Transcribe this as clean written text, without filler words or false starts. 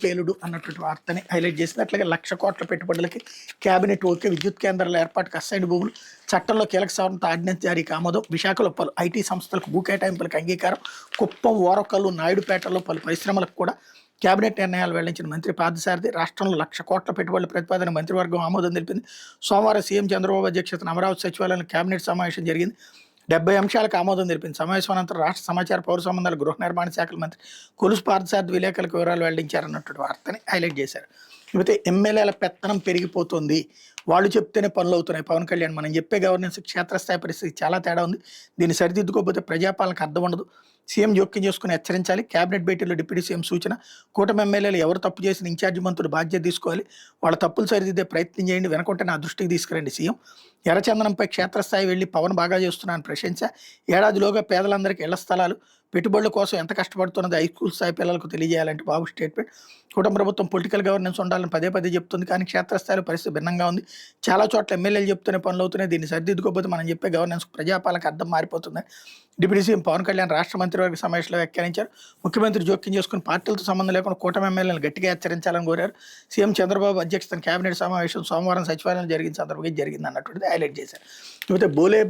పేలుడు అన్నటువంటి వార్తని హైలైట్ చేసింది. అట్లాగే 1,00,000 కోట్ల పెట్టుబడులకి కేబినెట్ ఓకే, విద్యుత్ కేంద్రాల ఏర్పాటుకు అసైన్డ్ భూములు, చట్టంలో కీలక సవరణతో ఆర్డినెన్స్ జారీకి ఆమోదం, విశాఖలో పలు ఐటీ సంస్థలకు భూ కేటాయింపులకు అంగీకారం, కుప్పం, ఓరకల్లు, నాయుడుపేటలో పలు పరిశ్రమలకు కూడా కేబినెట్ నిర్ణయాలు వెల్లడించిన మంత్రి పార్థసారథి. రాష్ట్రంలో 1,00,000 కోట్ల పెట్టుబడుల ప్రతిపాదన మంత్రివర్గం ఆమోదం తెలిపింది. సోమవారం సీఎం చంద్రబాబు అధ్యక్షతన అమరావతి సచివాలయంలో కేబినెట్ సమావేశం జరిగింది. 70 అంశాలకు ఆమోదం తెలిపింది. సమావేశం అనంతరం రాష్ట్ర సమాచార పౌర సంబంధాల గృహ నిర్మాణ శాఖల మంత్రి కొలుసు పార్థసారథి విలేకరులకు వివరాలు వెల్లడించారన్నటువంటి వార్తని హైలైట్ చేశారు. లేకపోతే ఎమ్మెల్యేల పెత్తనం పెరిగిపోతుంది, వాళ్ళు చెప్తేనే పనులు అవుతున్నాయి. పవన్ కళ్యాణ్ మనం చెప్పే గవర్నెన్స్ క్షేత్రస్థాయి పరిస్థితి చాలా తేడా ఉంది, దీన్ని సరిదిద్దుకోకపోతే ప్రజాపాలనకు అర్థం ఉండదు, సీఎం జోక్యం చేసుకుని హెచ్చరించాలి. కేబినెట్ భేటీలో డిప్యూటీ సీఎం సూచన, కూటమి ఎమ్మెల్యేలు ఎవరు తప్పు చేసిన ఇన్ఛార్జి మంత్రులు బాధ్యత తీసుకోవాలి, వాళ్ళ తప్పులు సరిదిద్దే ప్రయత్నం చేయండి, వెనకుంటే నా దృష్టికి తీసుకురండి. సీఎం ఎర్రచందనంపై క్షేత్రస్థాయి వెళ్లి పవన్ బాగా చేస్తున్నాను ప్రశంస, ఏడాదిలోగా పేదలందరికీ ఇళ్ల స్థలాలు, పెట్టుబడుల కోసం ఎంత కష్టపడుతున్నది హైస్కూల్ స్థాయి పిల్లలకు తెలియజేయాలంటే బాబు స్టేట్మెంట్. కూటమి ప్రభుత్వం పొలిటికల్ గవర్నెన్స్ ఉండాలని పదే పదే చెప్తుంది, కానీ క్షేత్రస్థాయిలో పరిస్థితి భిన్నంగా ఉంది. చాలా చోట్ల ఎమ్మెల్యేలు చెప్తూనే పనులు అవుతున్నాయి, దీన్ని సరిదిద్దుకోకపోతే మనం చెప్పే గవర్నెన్స్ ప్రజాపాలనకు అర్థం మారిపోతుంది. డిప్యూటీ సీఎం పవన్ కళ్యాణ్ రాష్ట్ర మంత్రివర్గ సమావేశంలో వ్యాఖ్యానించారు. ముఖ్యమంత్రి జోక్యం చేసుకుని పార్టీలతో సంబంధం లేకుండా కూటమి ఎమ్మెల్యేలను గట్టిగా హెచ్చరించాలని కోరారు. సీఎం చంద్రబాబు అధ్యక్షతన కేబినెట్ సమావేశం సోమవారం సచివాలయంలో జరిగిన సందర్భంగా జరిగింది అన్నటువంటిది హైలైట్ చేశారు. లేకపోతే బోలే